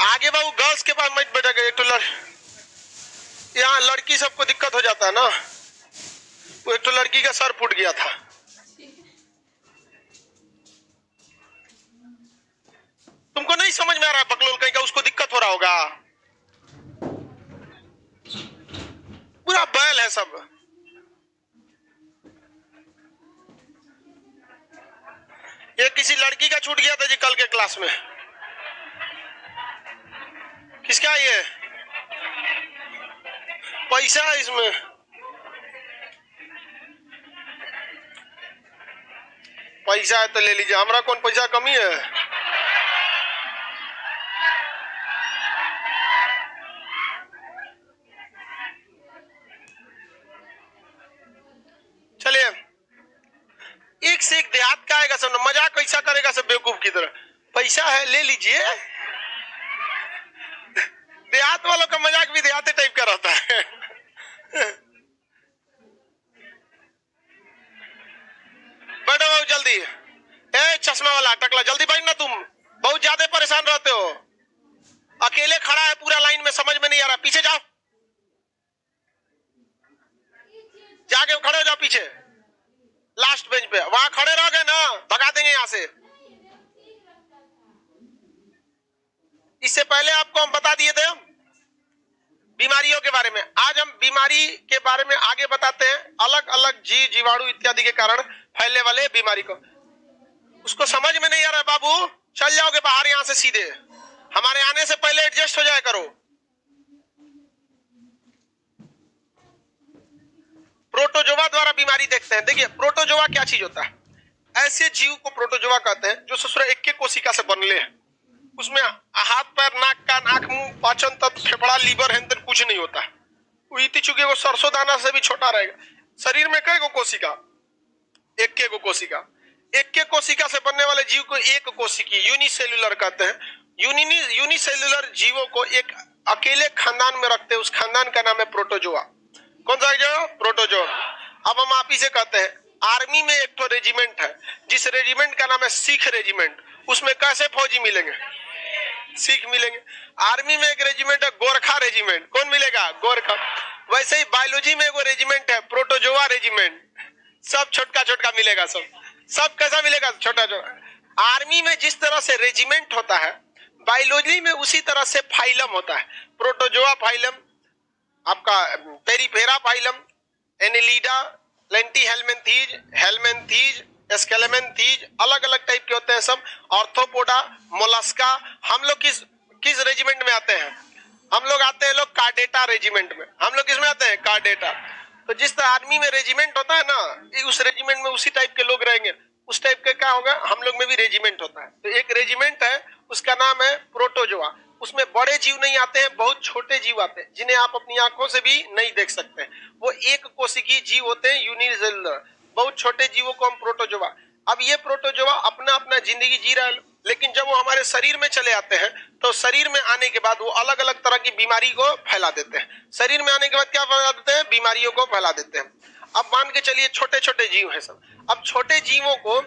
आगे बाबू गर्ल्स के पास मत बैठा गए। एक तो यहाँ लड़की सबको दिक्कत हो जाता है ना। वो एक तो लड़की का सर फूट गया था। तुमको नहीं समझ में आ रहा है बकलोल कहीं का, उसको दिक्कत हो रहा होगा। पूरा बैल है सब। ये किसी लड़की का छूट गया था जी कल के क्लास में। किसका ये पैसा है इसमें? पैसा है तो ले लीजिए, हमारा कौन पैसा कमी है। चलिए एक से एक देहात का आएगा सब, मजाक कैसा करेगा सब बेवकूफ की तरह। पैसा है ले लीजिए। देहात वालों का मजाक भी देहाती टाइप का रहता है। बैठो बाबू जल्दी। ए चश्मा वाला टकला जल्दी बैठ ना, तुम बहुत ज्यादा परेशान रहते हो। अकेले खड़ा है पूरा लाइन में, समझ में नहीं आ रहा। पीछे जाओ, जाके खड़े हो जाओ पीछे लास्ट बेंच पे। वहां खड़े रह गए ना भगा देंगे यहां से। इससे पहले आपको हम बता दिए थे बीमारियों के बारे में। आज हम बीमारी के बारे में आगे बताते हैं, अलग अलग जीव जीवाणु इत्यादि के कारण फैलने वाले बीमारी को। उसको समझ में नहीं आ रहा है बाबू, चल जाओगे बाहर यहां से सीधे। हमारे आने से पहले एडजस्ट हो जाया करो। प्रोटोजोआ द्वारा बीमारी देखते हैं। देखिए प्रोटोजोआ क्या चीज होता है। ऐसे जीव को प्रोटोजोआ कहते हैं जो ससुरा एक कोशिका से बनले हैं। उसमें हाथ पैर नाक कान आंख मुंह पाचन तंत्र फेफड़ा लीवर हैंडल कुछ नहीं होता है। वो चूंकि वो सरसों दाना से भी छोटा रहेगा। शरीर में कई गो कोशिका? एक के कोशिका। एक के कोशिका से बनने वाले जीव को एक कोशिकी यूनिसेल्युलर कहते हैं। यूनिसेल्युलर जीवों को एक अकेले खानदान में रखते हैं, उस खानदान का नाम है प्रोटोजोआ। कौन सा जो? प्रोटोजोआ। अब हम आप ही से कहते हैं आर्मी में एक तो रेजिमेंट है, जिस रेजिमेंट का नाम है सिख रेजिमेंट। उसमें कैसे फौजी मिलेंगे? सिख मिलेंगे। आर्मी में एक रेजिमेंट है गोरखा रेजिमेंट। कौन मिलेगा? गोरखा। वैसे ही बायोलॉजी में एक रेजिमेंट है प्रोटोजोआ रेजिमेंट। सब छोटका छोटका मिलेगा। सब कैसा मिलेगा? छोटा छोटा। आर्मी में जिस तरह से रेजिमेंट होता है, बायोलॉजी में उसी तरह से फाइलम होता है। प्रोटोजोआ फाइलम, आपका पेरिफेरा फाइलम, एनेलिडा, लेंटीहेल्मिन्थीज, हेलमिन्थीज, एस्केलेमेंथीज, अलग अलग टाइप के होते हैं सब। Arthropoda, Mollusca. हम लोग किस रेजिमेंट में आते हैं? हम लोग आते हैं कार्डेटा रेजिमेंट में। हम लोग किसमें आते हैं? कार्डेटा। तो जिस तरह आर्मी में रेजिमेंट होता है ना, उस रेजिमेंट में उसी टाइप के लोग रहेंगे। उस टाइप के क्या होगा, हम लोग में भी रेजिमेंट होता है। तो एक रेजिमेंट है, उसका नाम है प्रोटोजोआ। उसमें बड़े जीव नहीं आते हैं, बहुत छोटे जीव आते हैं जिन्हें आप अपनी आंखों से भी नहीं देख सकते। वो एक कोशिकीय जीव होते हैं, यूनिसेल्युलर। बहुत छोटे जीवों को हम प्रोटोजोआ। अब ये प्रोटोजोआ अपना अपना जिंदगी जी रहा है, लेकिन जब वो हमारे शरीर में चले आते हैं तो शरीर में आने के बाद वो अलग अलग तरह की बीमारी को फैला देते हैं। शरीर में आने के बाद क्या फैला देते हैं? बीमारियों को फैला देते हैं। अब मान के चलिए छोटे छोटे जीव हैं सब। अब छोटे जीवों को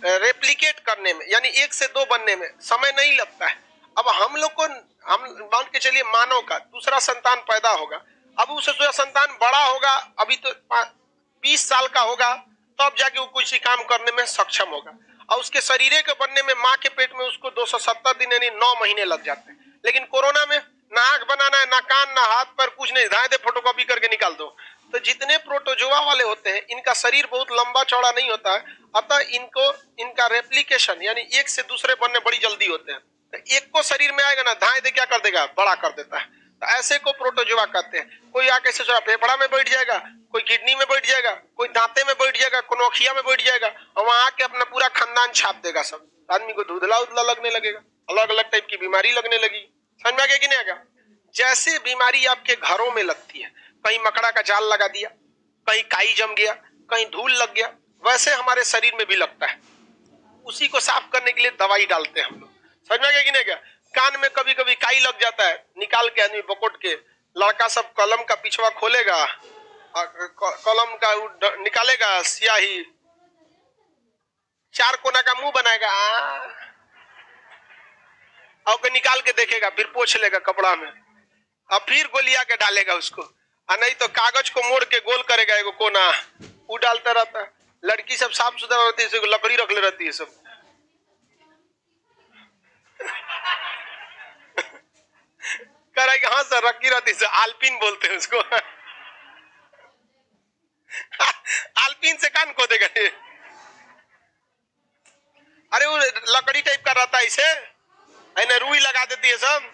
रेप्लिकेट करने में, यानी एक से दो बनने में समय नहीं लगता है। अब हम लोग को, हम मान के चलिए मानव का दूसरा संतान पैदा होगा। अब उस दूसरा संतान बड़ा होगा, अभी तो 20 साल का होगा, तब जाके वो कुछ काम करने में सक्षम होगा। और उसके शरीर के बनने में माँ के पेट में उसको 270 दिन यानी 9 महीने लग जाते हैं। लेकिन कोरोना में ना आंख बनाना है, ना कान, ना हाथ पर कुछ नहीं, धाए दे फोटोकॉपी करके निकाल दो। तो जितने प्रोटोजोआ वाले होते हैं इनका शरीर बहुत लंबा चौड़ा नहीं होता है, अतः इनका रेप्लिकेशन यानी एक से दूसरे बनने बड़ी जल्दी होते हैं। तो एक को शरीर में आएगा ना, धाए दे क्या कर देगा? बड़ा कर देता है। तो ऐसे को प्रोटोजोआ कहते हैं। कोई आके सोचा फेफड़ा में बैठ जाएगा, कोई किडनी में बैठ जाएगा, कोई दांते में बैठ जाएगा, कोई नोखिया में बैठ जाएगा, और वहां आके अपना पूरा खानदान छाप देगा सब। आदमी को धुंधला उधला लगने लगेगा, अलग अलग टाइप की बीमारी लगने लगी। समझ में आ गया कि नहीं आएगा? जैसे बीमारी आपके घरों में लगती है, कहीं मकड़ा का जाल लगा दिया, कहीं काई जम गया, कहीं धूल लग गया, वैसे हमारे शरीर में भी लगता है। उसी को साफ करने के लिए दवाई डालते हैं हम लोग। समझ में आ गया कि नहीं गया? कान में कभी कभी काई लग जाता है, निकाल के आदमी बकोट के, लड़का सब कलम का पिछवा खोलेगा, कलम का निकालेगा स्याही, 4 कोना का मुंह बनाएगा और निकाल के देखेगा, फिर पोंछ लेगा कपड़ा में, अब फिर गोलिया के डालेगा उसको, और नहीं तो कागज को मोड़ के गोल करेगा एगो कोना, वो डालता रहता है। लड़की सब साफ सुथरा रहती है, लकड़ी रख ले रहती है सब। कह रहा है कि हाँ सर रखी रहती है, आलपिन बोलते हैं उसको। आलपिन से कान खोदेगा। अरे वो लकड़ी टाइप का रहता है, इसे रुई लगा देती है सब,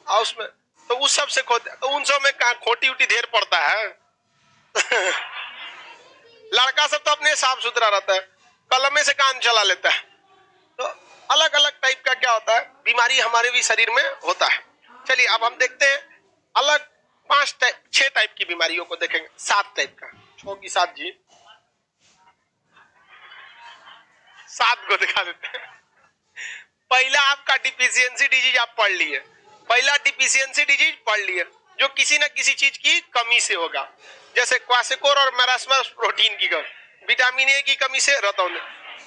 और उसमें तो उस सब से खोद, तो उन सब में खोटी उटी ढेर पड़ता है। लड़का सब तो अपने साफ सुथरा रहता है, कलमे से कान चला लेता है। तो अलग अलग टाइप का क्या होता है, बीमारी हमारे भी शरीर में होता है। चलिए अब हम देखते हैं अलग 6 टाइप की बीमारियों को देखेंगे, 7 टाइप का। 6 की 7 जी, 7 को दिखा देते हैं। पहला आपका डिफिशियंसी डिजीज आप पढ़ लिए, पहला डिफिशियंसी डिजीज पढ़ लिए, जो किसी न किसी चीज की कमी से होगा, जैसे क्वासेकोर और मैरास्मस प्रोटीन की कमी, विटामिन ए की कमी से रतौंध।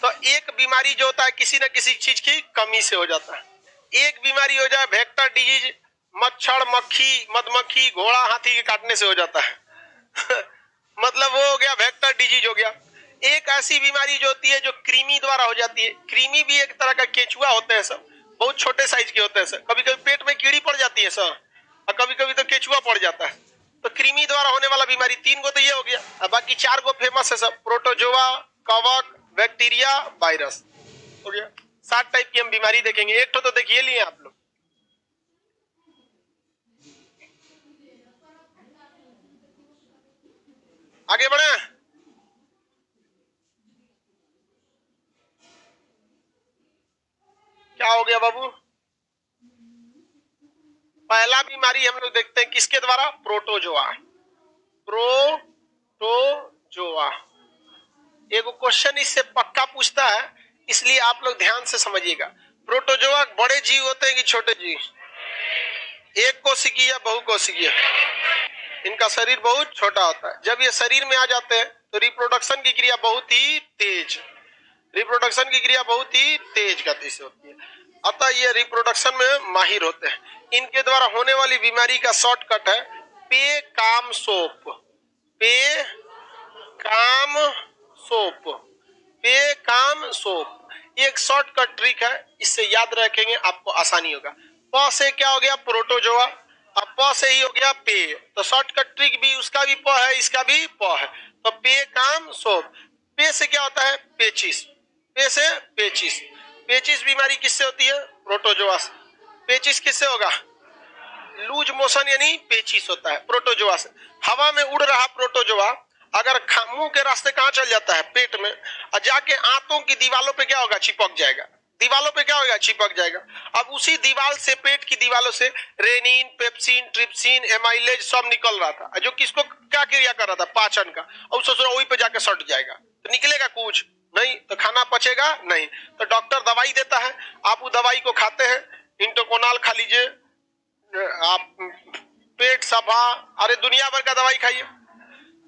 तो एक बीमारी जो होता है किसी न किसी चीज की कमी से हो जाता है। एक बीमारी हो जाए वेक्टर डिजीज, मच्छर मक्खी मधुमक्खी घोड़ा हाथी के काटने से हो जाता है। मतलब वो हो गया वेक्टर डिजीज हो गया। एक ऐसी बीमारी जो होती है जो कृमि द्वारा हो जाती है। कृमि भी एक तरह का केचुआ होते हैं सब, बहुत छोटे साइज के होते हैं सर, कभी कभी पेट में कीड़ी पड़ जाती है सर, और कभी कभी तो केचुआ पड़ जाता है। तो कृमि द्वारा होने वाला बीमारी 3 गो तो ये हो गया, और बाकी 4 गो फेमस है सब, प्रोटोजोआ, कवक, बैक्टीरिया, वायरस हो गया। 7 टाइप की हम बीमारी देखेंगे, एक तो देखिए लिए आप लोग। आगे बढ़े। क्या हो गया बाबू? पहला बीमारी हम लोग देखते हैं किसके द्वारा, प्रोटोजोआ। प्रोटोजोआ एक क्वेश्चन इससे पक्का पूछता है, इसलिए आप लोग ध्यान से समझिएगा। प्रोटोजोआ बड़े जीव होते हैं कि छोटे जीव? एक कोशिकीय या बहुकोशिकीय? इनका शरीर बहुत छोटा होता है। जब ये शरीर में आ जाते हैं तो रिप्रोडक्शन की क्रिया बहुत ही तेज, रिप्रोडक्शन की क्रिया बहुत ही तेज गति से होती है, अतः ये रिप्रोडक्शन में माहिर होते हैं। इनके द्वारा होने वाली बीमारी का शॉर्टकट है पे काम सोप, पे काम सोप, पे काम सोप। ये एक शॉर्टकट ट्रिक है, इससे याद रखेंगे आपको आसानी होगा। प से क्या हो गया, प्रोटोजोआ, अब प से ही हो गया पे, तो शॉर्टकट ट्रिक भी उसका भी प है, इसका भी प है, तो पे काम सोप। पे से क्या होता है, पेचिस, पे से पेचिस। पेचिस बीमारी किससे होती है, प्रोटोजोआ से। पेचिस किससे होगा, लूज मोशन यानी पेचिस होता है प्रोटोजोआ से। हवा में उड़ रहा प्रोटोजोआ अगर मुंह के रास्ते कहाँ चल जाता है, पेट में, और जाके आंतों की दीवालों पे क्या होगा, चिपक जाएगा। दीवालों पे क्या होगा, चिपक जाएगा। अब उसी दीवार से, पेट की दीवालों से रेनिन, पेप्सिन, ट्रिप्सिन, एमाइलेज सब निकल रहा था, जो किसको क्या क्रिया कर रहा था, पाचन का, और ससुरा वही पे जाके सट जाएगा। तो निकलेगा कुछ नहीं, तो खाना पचेगा नहीं, तो डॉक्टर दवाई देता है, आप वो दवाई को खाते हैं, इंटोकोनाल खा लीजिए, आप पेट सफा, अरे दुनिया भर का दवाई खाइए,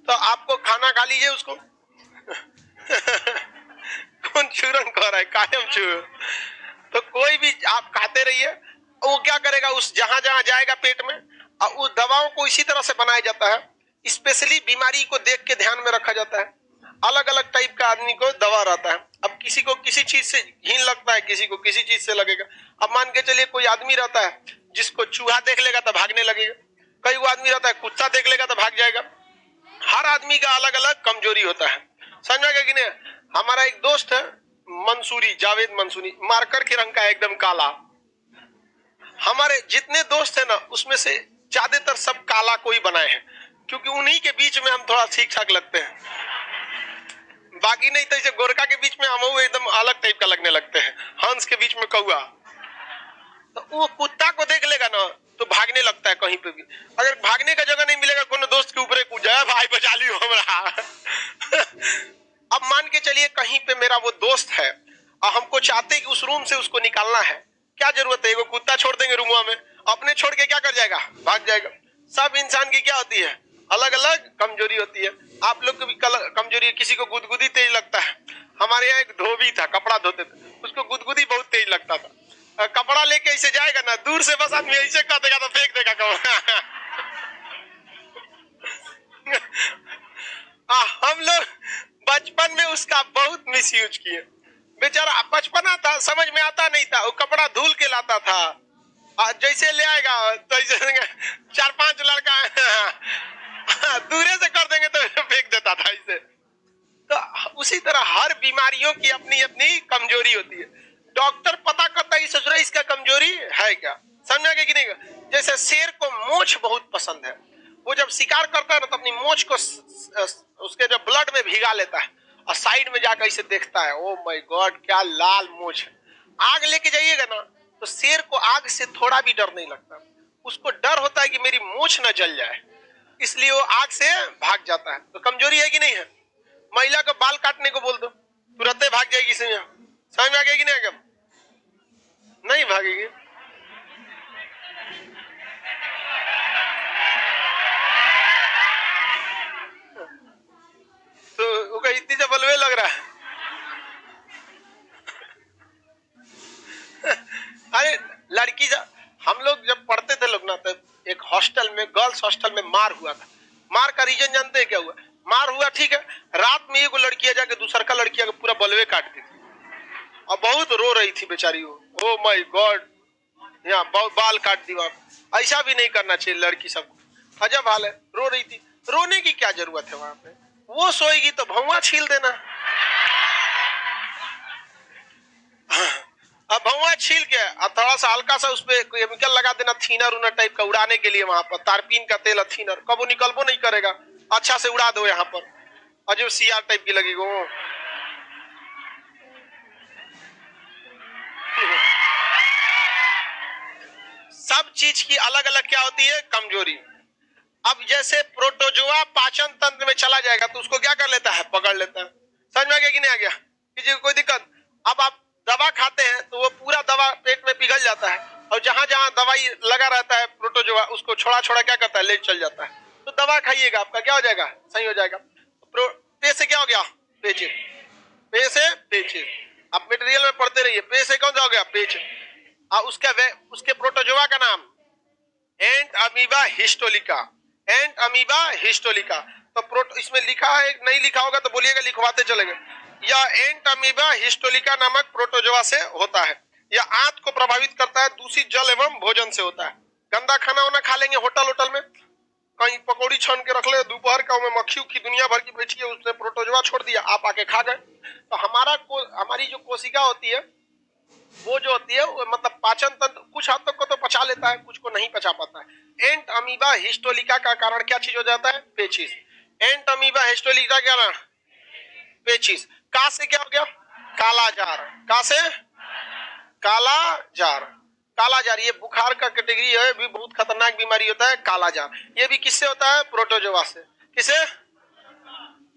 तो आपको खाना खा लीजिए उसको। कौन चूरन खा रहा है, कायम चूर। तो कोई भी आप खाते रहिए, वो क्या करेगा, उस जहां जहां जाएगा पेट में, और उस दवाओं को इसी तरह से बनाया जाता है। स्पेशली बीमारी को देख के ध्यान में रखा जाता है। अलग अलग टाइप का आदमी को दवा रहता है। अब किसी को किसी चीज से घिन लगता है, किसी को किसी चीज से लगेगा। अब मान के चलिए कोई आदमी रहता है जिसको चूहा देख लेगा तो भागने लगेगा, कई वो आदमी रहता है कुत्ता देख लेगा तो भाग जाएगा। हर आदमी का अलग अलग कमजोरी होता है, समझा कि नहीं। हमारा एक दोस्त है मंसूरी, जावेद मंसूरी, मार्कर के रंग का एकदम काला। हमारे जितने दोस्त है ना, उसमें से ज्यादातर सब काला को ही बनाए हैं, क्योंकि उन्हीं के बीच में हम थोड़ा ठीक ठाक लगते हैं। बाकी नहीं तो गोरखा के बीच में हम एकदम अलग टाइप का लगने लगते हैं, हंस के बीच में कौआ। तो वो कुत्ता को देख लेगा ना तो भागने लगता है कहीं पे भी। अगर भागने का जगह नहीं मिलेगा, कोनो दोस्त के ऊपर कूद जाए, भाई बचा लियो हमरा। अब मान के चलिए कहीं पे मेरा वो दोस्त है और हमको चाहते कि उस रूम से उसको निकालना है, क्या जरूरत है, वो कुत्ता छोड़ देंगे रूम में, अपने छोड़ के क्या कर जाएगा, भाग जाएगा। सब इंसान की क्या होती है, अलग अलग कमजोरी होती है। आप लोग की भी कमजोरी है, किसी को गुदगुदी तेज लगता है। हमारे यहाँ एक धोबी था, कपड़ा धोते थे, उसको गुदगुदी बहुत तेज लगता था। कपड़ा लेके ऐसे जाएगा ना, दूर से बस आदमी ऐसे कर देगा तो फेंक देगा कपड़ा। हम लोग बचपन में उसका बहुत मिसयूज किए। बेचारा बचपना था, समझ में आता नहीं था, वो कपड़ा धुल के लाता था। जैसे ले आएगा तो ऐसे 4-5 लड़का दूरे से कर देंगे तो फेंक देता था ऐसे। तो उसी तरह हर बीमारियों की अपनी अपनी कमजोरी होती है। डॉक्टर पता करता है ससुरा इसका कमजोरी है क्या, समझा कि नहीं। जैसे शेर को मोछ बहुत पसंद है, वो जब शिकार करता है ना तो अपनी मोछ को उसके जो ब्लड में भिगा लेता है और साइड में जाकर इसे देखता है, ओ माय गॉड क्या लाल मोछ है। आग लेके जाइएगा ना तो शेर को आग से थोड़ा भी डर नहीं लगता, उसको डर होता है कि मेरी मोछ न जल जाए, इसलिए वो आग से भाग जाता है। तो कमजोरी है कि नहीं है। महिला को बाल काटने को बोल दो, तुरंत भाग जाएगी, समझ में आ गया कि नहीं, नहीं भागेगी। तो उसका इतनी से बलवे लग रहा है। अरे लड़की हम लोग जब पढ़ते थे लोग ना, तो एक हॉस्टल में, गर्ल्स हॉस्टल में मार हुआ था। मार का रीजन जानते हैं क्या हुआ? मार हुआ ठीक है, रात में एक लड़की जाके दूसरा का लड़की आके पूरा बलवे काट दी थी और बहुत रो रही थी बेचारी वो, ओ माय गॉड, यहाँ बाल काट दी। वहां ऐसा भी नहीं करना चाहिए लड़की सबको, अजब हाल है, रो रही थी। रोने की क्या जरूरत है, वहां पे वो सोएगी तो भौवा छील देना। अब भौवा छील के और थोड़ा सा हल्का सा उसपे केमिकल लगा देना, थीनर उनर टाइप का उड़ाने के लिए, वहां पर तारपीन का तेल थीनर, कब वो निकलबो नहीं करेगा, अच्छा से उड़ा दो यहाँ पर, और जो सीआर टाइप की लगेगी वो। सब चीज की अलग अलग क्या होती है, कमजोरी। अब जैसे प्रोटोजोआ पाचन तंत्र में चला जाएगा तो उसको क्या कर लेता है, पकड़ लेता है। समझ में आ गया कि नहीं आ गया, किसी को कोई दिक्कत? अब आप दवा खाते हैं तो वो पूरा दवा पेट में पिघल जाता है, और जहां जहां दवाई लगा रहता है प्रोटोजोआ उसको छोड़ा छोड़ा क्या करता है, ले चल जाता है। तो दवा खाइएगा, आपका क्या हो जाएगा, सही हो जाएगा। पे से क्या हो गया, पेचिस, पे से पेचिस। आप मटेरियल में पढ़ते रहिए, पे से कौन सा हो गया, पेच। उसके प्रोटोजोआ का नाम एंट अमीबा हिस्टोलिका, एंट अमीबा हिस्टोलिका। तो इसमें लिखा है, नहीं लिखा होगा तो बोलिएगा, लिखवाते चलेंगे। यह एंट अमीबा हिस्टोलिका नामक प्रोटोजोआ से होता है। यह आंत को प्रभावित करता है, दूषित जल एवं भोजन से होता है। गंदा खाना वाना खा लेंगे होटल वोटल में, कहीं पकौड़ी छान के रख ले, दोपहर का में मक्खी की दुनिया भर की बैठी है, उसने प्रोटोजोआ छोड़ दिया, आप आके खा गए। तो हमारी जो कोशिका होती है वो जो होती है वो मतलब पाचन तंत्र कुछ हद तक को तो पचा लेता है, कुछ को नहीं पचा पाता है। एंट अमीबा हिस्टोलिका का कारण क्या चीज हो जाता है, पेचिस। एंट अमीबा हिस्टोलिका क्या ना, पेचिस। का से क्या हो गया, काला जार। का से काला जार, काला जार ये बुखार का कैटेगरी है, भी बहुत खतरनाक बीमारी होता है काला जार। ये भी किससे होता है, प्रोटोजोआ से। किसे,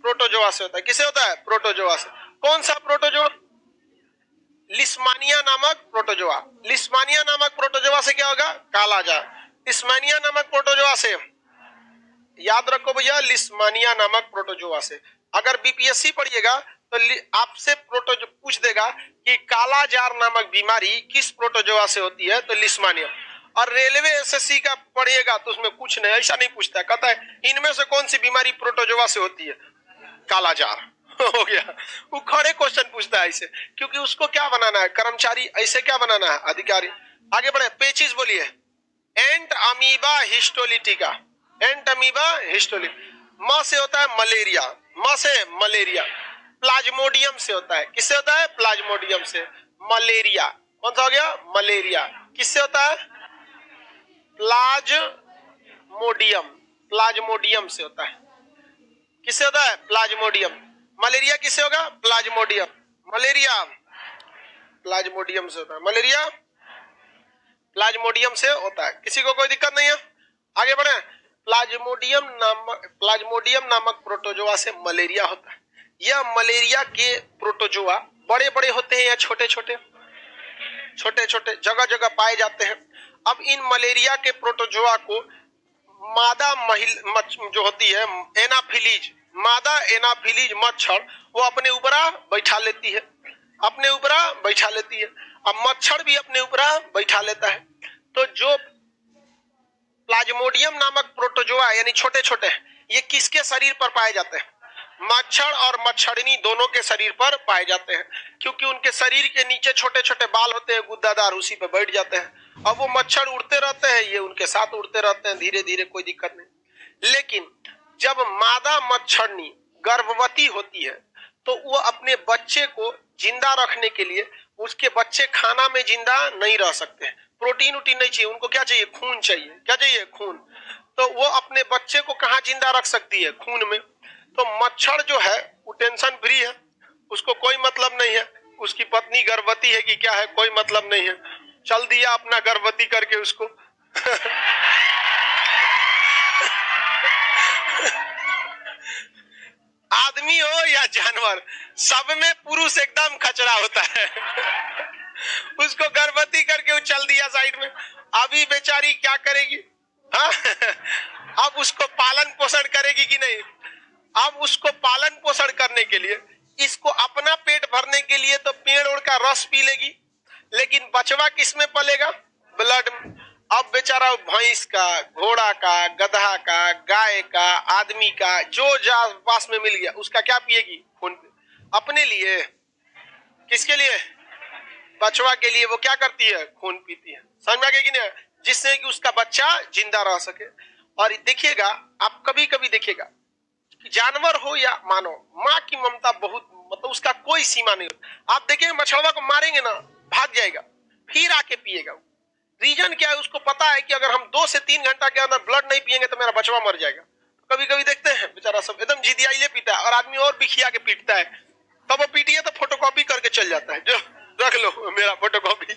प्रोटोजोआ से होता है। किसे होता है, प्रोटोजोआ से। कौन सा प्रोटोजोआ, लिस्मानिया नामक प्रोटोजोआ। लिस्मानिया नामक प्रोटोजोआ से क्या होगा, काला जार। लिस्मानिया नामक प्रोटोजोआ से, याद रखो भैया, लिस्मानिया नामक प्रोटोजोआ से। अगर बीपीएससी पढ़िएगा तो आपसे प्रोटोजो पूछ देगा कि काला जार नामक बीमारी किस प्रोटोजोआ से होती है, तो लिस्मानिया। और रेलवे एसएससी का पढ़िएगा तो उसमें कुछ नहीं, ऐसा नहीं पूछता, कहता है इनमें से कौन सी बीमारी प्रोटोजोआ से होती है, काला जार। हो गया, वो खड़े क्वेश्चन पूछता है ऐसे, क्योंकि उसको क्या बनाना है, कर्मचारी, ऐसे क्या बनाना है, अधिकारी। आगे बढ़े, पेचिस बोलिए, एंट अमीबा हिस्टोलिटिका, एंट अमीबा हिस्टोलिक। म से होता है मलेरिया, म से मलेरिया। प्लाज्मोडियम से होता है, किससे होता है, प्लाज्मोडियम से। मलेरिया कौन सा हो गया, मलेरिया किससे होता है, प्लाज्मोडियम, प्लाज्मोडियम से होता है। किससे होता है, प्लाज्मोडियम। मलेरिया किससे होगा, प्लाज्मोडियम। मलेरिया प्लाज्मोडियम से होता है, मलेरिया प्लाज्मोडियम से होता है। किसी को कोई दिक्कत नहीं है, आगे बढ़े। प्लाज्मोडियम नामक प्रोटोजोआ से मलेरिया होता है। यह मलेरिया के प्रोटोजोआ बड़े बड़े होते हैं या छोटे छोटे, छोटे छोटे जगह जगह पाए जाते हैं। अब इन मलेरिया के प्रोटोजोआ को मादा जो होती है एनाफिलीज, मादा एनाफिलीज मच्छर, वो अपने ऊपर बैठा लेती है, अपने ऊपर बैठा लेती है। अब मच्छर भी अपने ऊपर बैठा लेता है। तो जो प्लाज्मोडियम नामक प्रोटोजोआ यानी छोटे छोटे, ये किसके शरीर पर पाए जाते हैं? मच्छर और मच्छरनी दोनों के शरीर पर पाए जाते हैं, क्योंकि उनके शरीर के नीचे छोटे छोटे बाल होते हैं गुद्दादार, उसी पे बैठ जाते हैं। अब वो मच्छर उड़ते रहते हैं, ये उनके साथ उड़ते रहते हैं धीरे धीरे, कोई दिक्कत नहीं। लेकिन जब मादा मच्छरनी गर्भवती होती है तो वो अपने बच्चे को जिंदा रखने के लिए, उसके बच्चे खाना में जिंदा नहीं रह सकते, प्रोटीन उटीन नहीं चाहिए उनको, क्या चाहिए? खून चाहिए। क्या चाहिए? खून। तो वो अपने बच्चे को कहाँ जिंदा रख सकती है? खून में। तो मच्छर जो है वो टेंशन फ्री है, उसको कोई मतलब नहीं है उसकी पत्नी गर्भवती है कि क्या है, कोई मतलब नहीं है, चल दिया अपना गर्भवती करके उसको। आदमी हो या जानवर, सब में पुरुष एकदम खचरा होता है। उसको गर्भवती करके वो चल दिया साइड में, अभी बेचारी क्या करेगी? हाँ? अब उसको पालन पोषण करेगी कि नहीं? अब उसको पालन पोषण करने के लिए, इसको अपना पेट भरने के लिए तो पेड़ ओड़ का रस पी लेगी, लेकिन बचवा किसमें पलेगा? ब्लड में। अब बेचारा भैंस का, घोड़ा का, गधा का, गाय का, आदमी का, जो जा पास में मिल गया उसका क्या पिएगी? खून। अपने लिए, किसके लिए? बचवा के लिए वो क्या करती है? खून पीती है। समझ में आ गया कि नहीं? जिससे कि उसका बच्चा जिंदा रह सके। और देखिएगा आप, कभी कभी देखिएगा कि जानवर हो या मानव, माँ की ममता बहुत, मतलब उसका कोई सीमा नहीं होता। आप देखिए मछुआरा को मारेंगे ना, भाग जाएगा, फिर आके पिएगा। रीजन क्या है? उसको पता है कि अगर हम 2 से 3 घंटा के अंदर ब्लड नहीं पिएंगे तो मेरा बचवा मर जाएगा। कभी कभी देखते हैं बेचारा सब एकदम जिदियाइले पीता है, और आदमी और बिखिया के पीटता है, तब वो पीटिए तो फोटोकॉपी करके चल जाता है, जो रख लो मेरा फोटोकॉपी।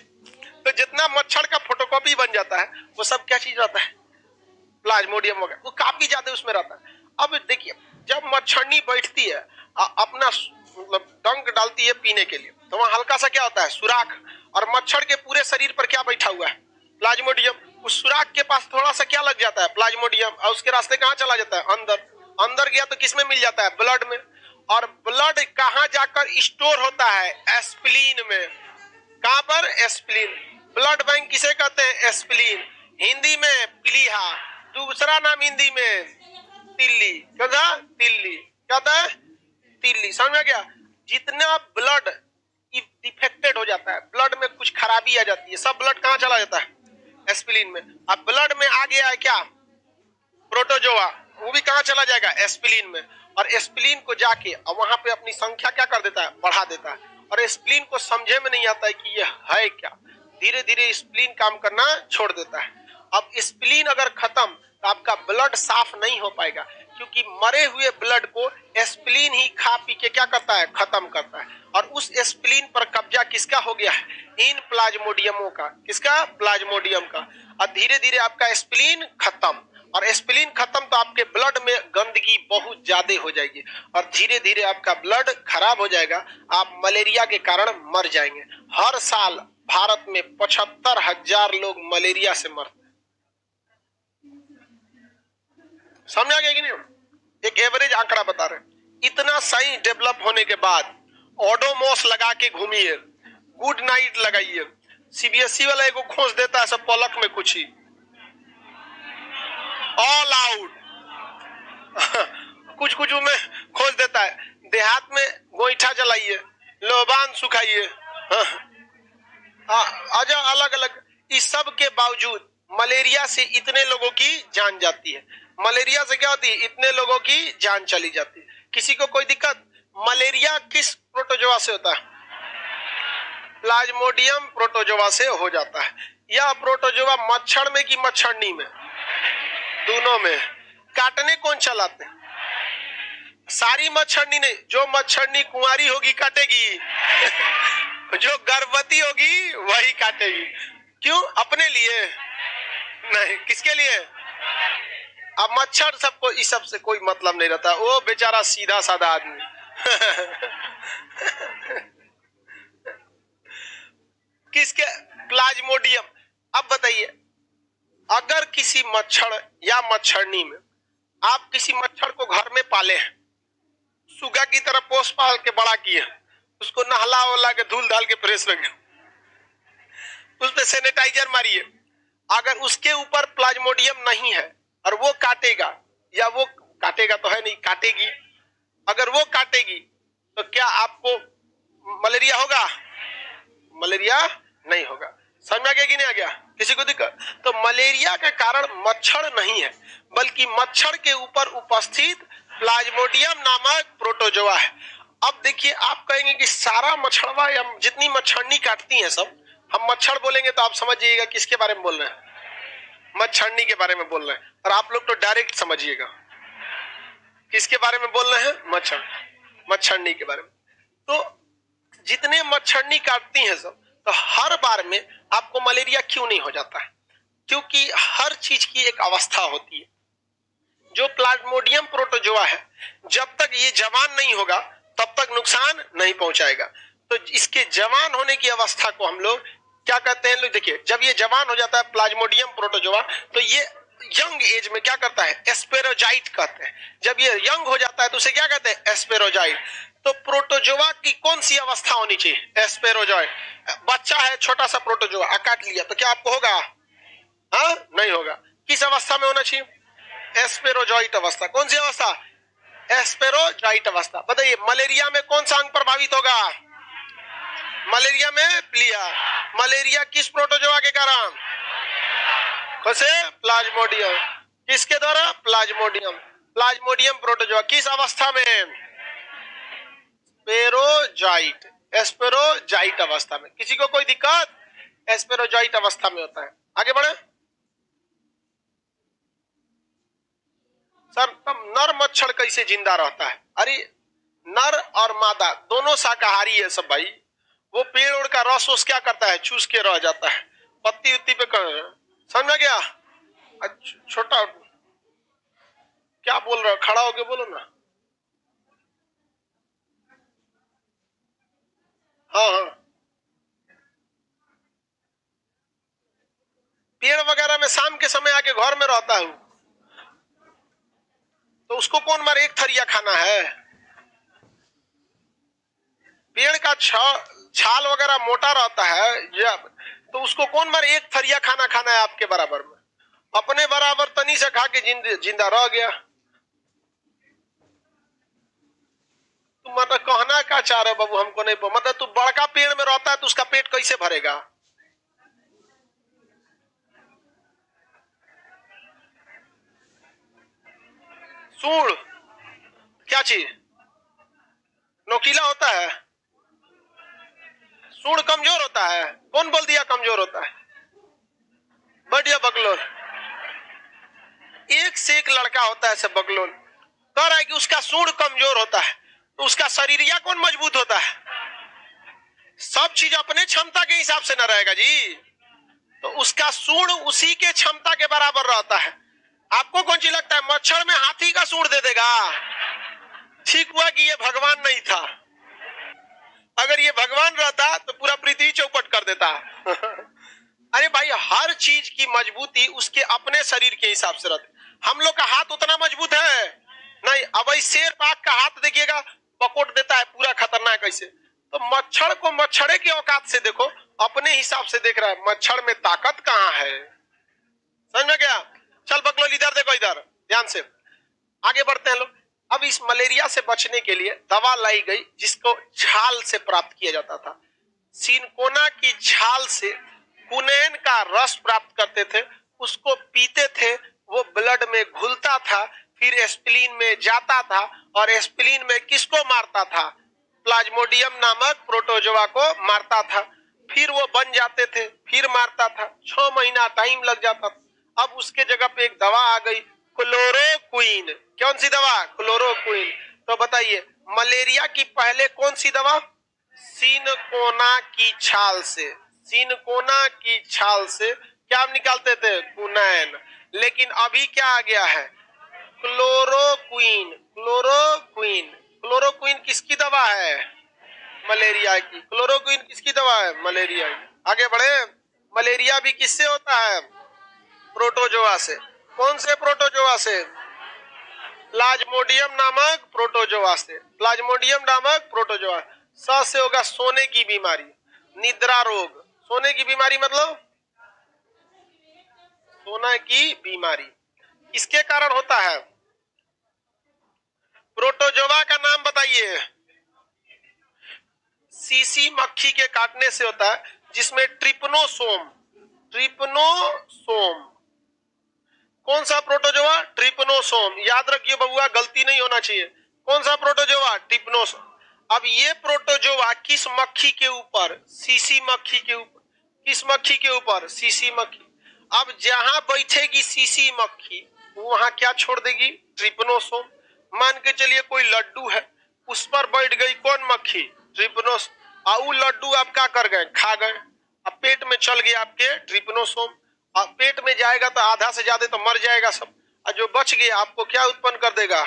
तो जितना मच्छर का फोटोकॉपी बन जाता है वो सब क्या चीज रहता है? प्लाज्मोडियम वगैरह, वो काफी ज्यादा उसमें रहता है। अब देखिए जब मच्छरनी बैठती है अपना मतलब डंक डालती है पीने के लिए, तो वहां हल्का सा क्या होता है? सुराख। और मच्छर के पूरे शरीर पर क्या बैठा हुआ है? प्लाज्मोडियम। उस सुराख के पास थोड़ा सा क्या लग जाता है? प्लाज्मोडियम। और उसके रास्ते कहाँ चला जाता है? अंदर। अंदर गया तो किसमें मिल जाता है? ब्लड में। और ब्लड कहाँ जाकर स्टोर होता है? एस्प्लीन में। कहां पर? एस्प्लीन। ब्लड बैंक किसे कहते हैं? एस्प्लीन। हिंदी में प्लीहा, दूसरा नाम हिंदी में तिल्ली। क्या था? तिल्ली। क्या था? तिल्ली। समझ में गया? जितना ब्लड डिफेक्टेड हो जाता है, ब्लड में कुछ खराबी आ जाती है, सब ब्लड कहाँ चला जाता है? एस्प्लीन में। अब ब्लड में आ गया है क्या? प्रोटोजोआ, वो भी कहाँ चला जाएगा? एस्प्लीन में। और एस्प्लीन को जाके और वहां पे अपनी संख्या क्या कर देता है? बढ़ा देता है। और एस्प्लीन को समझे में नहीं आता है कि ये है क्या, धीरे धीरे स्प्लीन काम करना छोड़ देता है। अब स्प्लीन अगर खत्म तो आपका ब्लड साफ नहीं हो पाएगा, क्योंकि मरे हुए ब्लड को स्प्लीन ही खा पी के क्या करता है? खत्म करता है। और उस स्प्लीन पर कब्जा किसका हो गया है? इन प्लाज्मोडियमों का। किसका? प्लाज्मोडियम का। और धीरे धीरे आपका स्प्लीन खत्म, और स्प्लीन खत्म तो आपके ब्लड में गंदगी बहुत ज्यादा हो जाएगी, और धीरे धीरे आपका ब्लड खराब हो जाएगा, आप मलेरिया के कारण मर जाएंगे। हर साल भारत में 75,000 लोग मलेरिया से मरते हैं। समझा गया कि नहीं? एक एवरेज आंकड़ा बता रहे हैं। इतना साइंस डेवलप होने के बाद ओडोमोस लगा के घूमिए, गुड नाइट लगाइए, सीबीएसई वाला एक खोज देता है सब पलक में कुछ ही, ऑल आउट। कुछ कुछ में खोज देता है। देहात में गोईठा जलाइए, लोबान सुखाइए, अजा अलग अलग। इस सब के बावजूद मलेरिया से इतने लोगों की जान जाती है। मलेरिया से क्या होती है? इतने लोगों की जान चली जाती है। किसी को कोई दिक्कत? मलेरिया किस प्रोटोजोआ से होता है? प्लाज्मोडियम प्रोटोजोआ से हो जाता है। यह प्रोटोजोआ मच्छर में कि मच्छरनी में? दोनों में। काटने कौन चलाते हैं? सारी मच्छरनी नहीं, जो मच्छरनी कुंवारी होगी काटेगी, जो गर्भवती होगी वही काटेगी। क्यों? अपने लिए नहीं, किसके लिए? अब मच्छर सबको इस सब से कोई मतलब नहीं रहता, वो बेचारा सीधा साधा आदमी। किसके? प्लाज्मोडियम। अब बताइए, अगर किसी मच्छर या मच्छरनी में आप किसी मच्छर को घर में पाले हैं, सुगा की तरह पोस पाल के बड़ा किए, उसको नहला वला के धूल डाल के फ्रेश रखे, उस पे सैनिटाइजर मारिए। अगर उसके ऊपर प्लाज्मोडियम नहीं है और वो काटेगा, या वो काटेगा तो है नहीं, काटेगी, अगर वो काटेगी तो क्या आपको मलेरिया होगा? मलेरिया नहीं होगा। समझ में आ गया कि नहीं आ गया? किसी को दिक्कत? तो मलेरिया का कारण मच्छर नहीं है, बल्कि मच्छर के ऊपर उपस्थित प्लाज्मोडियम नामक प्रोटोजोआ है। अब देखिए, आप कहेंगे कि सारा मच्छरवा या जितनी मच्छरनी काटती हैं सब, हम मच्छर बोलेंगे तो आप समझिएगा किसके बारे में बोल रहे हैं? मच्छरनी के बारे में बोल रहे हैं। और आप लोग तो डायरेक्ट समझिएगा किसके बारे में बोल रहे हैं? मच्छरनी के बारे में। तो जितने मच्छरनी काटती हैं सब, तो हर बार में आपको मलेरिया क्यों नहीं हो जाता है? क्योंकि हर चीज की एक अवस्था होती है। जो प्लाज्मोडियम प्रोटोजोआ है, जब तक ये जवान नहीं होगा तब तक नुकसान नहीं पहुंचाएगा। तो इसके जवान होने की अवस्था को हम लोग क्या कहते हैं? लोग देखिए, जब ये जवान हो जाता है प्लाज्मोडियम प्रोटोजोआ, तो ये यंग एज में क्या करता है? एस्पेरोजाइट कहते हैं। जब ये यंग हो जाता है तो उसे क्या कहते हैं? एस्पेरोजाइट। तो प्रोटोजोआ की कौन सी अवस्था होनी चाहिए? एस्पेरोजाइट। बच्चा है छोटा सा प्रोटोजोआ, काट लिया तो क्या आपको होगा? हाँ, नहीं होगा। किस अवस्था में होना चाहिए? एस्पेरोजाइट अवस्था। कौन सी अवस्था? एस्पेरोजाइट अवस्था। बताइए, मलेरिया में कौन सा अंग प्रभावित होगा? मलेरिया में प्लिया। मलेरिया किस प्रोटोजोआ के कारण? कैसे? प्लाज्मोडियम। किसके द्वारा? प्लाज्मोडियम। प्लाज्मोडियम प्रोटोजोआ किस अवस्था में? एस्पेरोजाइट। एस्पेरोजाइट अवस्था में। किसी को कोई दिक्कत? एस्पेरोजाइट अवस्था में होता है। आगे बढ़े सर। तब नर मच्छर कैसे जिंदा रहता है? अरे, नर और मादा दोनों शाकाहारी है सब भाई। वो पेड़ ओड़ का रस उस क्या करता है? चूस के रह जाता है, पत्ती उत्ती पे समझ में गया? छोटा क्या बोल रहे हो? खड़ा होके बोलो ना। हाँ हाँ, पेड़ वगैरह में शाम के समय आके घर में रहता हूँ, तो उसको कौन मारे? एक थरिया खाना है। पेड़ का छाल वगैरह मोटा रहता है, जब तो उसको कौन मारे? एक थरिया खाना है आपके बराबर में, अपने बराबर तनी से खा के जिंदा रह गया। तुम मतलब कहना क्या चाह रहे बाबू? हमको नहीं मतलब तू बड़का पेड़ में रहता है तो उसका पेट कैसे भरेगा? सूंड क्या चीज? नोकीला होता है? सूंड कमजोर होता है? कौन बोल दिया कमजोर होता है? बढ़िया बगलोल। एक से एक लड़का होता है सब बगलोल कह रहा है कि उसका सूंड कमजोर होता है, तो उसका शरीरिया कौन मजबूत होता है? सब चीज अपने क्षमता के हिसाब से न रहेगा जी, तो उसका सूंड उसी के क्षमता के बराबर रहता है। आपको कौन सी लगता है मच्छर में हाथी का सूंड दे देगा? ठीक हुआ कि ये भगवान नहीं था। अगर ये भगवान रहता तो पूरा पृथ्वी चौपट कर देता। अरे भाई, हर चीज की मजबूती उसके अपने शरीर के हिसाब से रहती। हम लोग का हाथ उतना मजबूत है नहीं। अब शेर पाक का हाथ देखिएगा, पकोट देता है पूरा खतरनाक कैसे। तो मच्छर को मच्छरे की औकात से देखो, अपने हिसाब से देख रहा है। मच्छर में ताकत कहाँ है? समझ में गया? चल बकलोल, इधर देखो, इधर ध्यान से। आगे बढ़ते हैं लोग। अब इस मलेरिया से बचने के लिए दवा लाई गई, जिसको छाल से प्राप्त किया जाता था। सिनकोना की छाल से कुनैन का रस प्राप्त करते थे, उसको पीते थे। वो ब्लड में घुलता था, फिर एस्पिरिन में जाता था, और एस्पिरिन में किसको मारता था? प्लाज्मोडियम नामक प्रोटोजोआ को मारता था। फिर वो बन जाते थे, फिर मारता था। 6 महीना टाइम लग जाता था। अब उसके जगह पे एक दवा आ गई, क्लोरोक्विन। कौन सी दवा? क्लोरोक्विन। तो बताइए, मलेरिया की पहले कौन सी दवा? सिनकोना की छाल से। सिनकोना की छाल से क्या निकालते थे? कुनैन। लेकिन अभी क्या आ गया है? क्लोरोक्विन। क्लोरोक्विन। क्लोरोक्विन किसकी दवा है? मलेरिया की। क्लोरोक्विन किसकी दवा है? मलेरिया की। आगे बढ़े। मलेरिया भी किससे होता है? प्रोटोजोआ से। कौन से प्रोटोजोआ से? प्लाज्मोडियम नामक प्रोटोजोआ से। प्लाज्मोडियम नामक प्रोटोजोआ। स से होगा सोने की बीमारी, निद्रा रोग। सोने की बीमारी मतलब सोना की बीमारी किसके कारण होता है? प्रोटोजोआ का नाम बताइए। सीसी मक्खी के काटने से होता है, जिसमें ट्रिपनोसोम कौन सा प्रोटोजोआ? ट्रिपनोसोम। याद रखिए बबुआ, गलती नहीं होना चाहिए। कौन सा प्रोटोजोआ? ट्रिपनोसोम। अब ये प्रोटोजोआ किस मक्खी के ऊपर? सीसी मक्खी के ऊपर। किस मक्खी के ऊपर? सीसी मक्खी। अब जहां बैठेगी सीसी मक्खी वहां क्या छोड़ देगी? ट्रिपनोसोम। मान के चलिए कोई लड्डू है, उस पर बैठ गई कौन मक्खी? ट्रिपनोसोम। और लड्डू आप क्या कर गए? खा गए। अब पेट में चल गया आपके ट्रिपनोसोम। अब पेट में जाएगा तो आधा से ज्यादा तो मर जाएगा सब, और जो बच गया आपको क्या उत्पन्न कर देगा?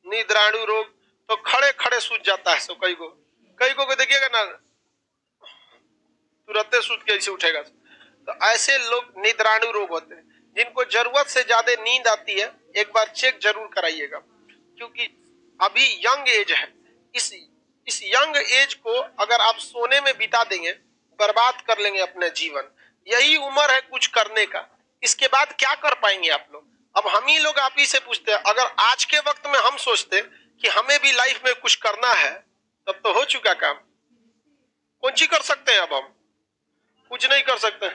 निद्राणु रोग। तो खड़े खड़े सूझ जाता है सब। कई को देखिएगा ना, तुरंत सूझ के ऐसे उठेगा। तो ऐसे लोग निद्राणु रोग होते हैं। जिनको जरूरत से ज्यादा नींद आती है, एक बार चेक जरूर कराइएगा, क्योंकि अभी यंग एज है। इस यंग एज को अगर आप सोने में बिता देंगे, बर्बाद कर लेंगे अपना जीवन। यही उम्र है कुछ करने का। इसके बाद क्या कर पाएंगे आप लोग? अब हम ही लोग आप ही से पूछते हैं, अगर आज के वक्त में हम सोचते कि हमें भी लाइफ में कुछ करना है, तब तो हो चुका काम। कौन सी कर सकते हैं? अब हम कुछ नहीं कर सकते।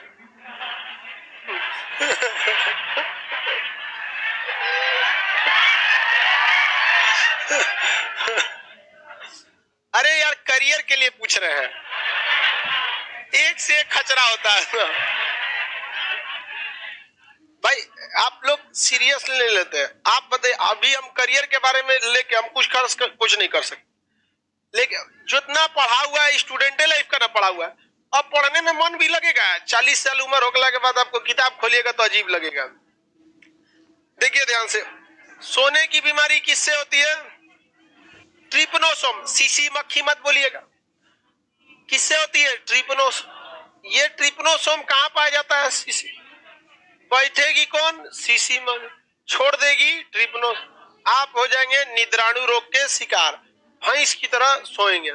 अरे यार, करियर के लिए पूछ रहे हैं। एक से एक खचरा होता है भाई। आप लोग सीरियस नहीं लेते हैं। आप बताइए, अभी हम करियर के बारे में लेके हम कुछ नहीं कर सकते। लेकिन जितना पढ़ा हुआ है स्टूडेंट लाइफ का ना पढ़ा हुआ है, अब पढ़ने में मन भी लगेगा। 40 साल उम्र होने के बाद आपको किताब खोलिएगा तो अजीब लगेगा। देखिए ध्यान से, सोने की बीमारी किससे होती है? ट्रिपनोसोम। सीसी मक्खी मत बोलिएगा। किससे होती है? ट्रिपनोसोम। ये ट्रिपनोसोम कहां पाया जाता है? सीसी। बैठेगी कौन? सीसी में, छोड़ देगी ट्रिपनोसोम। आप हो जाएंगे निद्राणु रोग के शिकार, भैंस की तरह सोएंगे।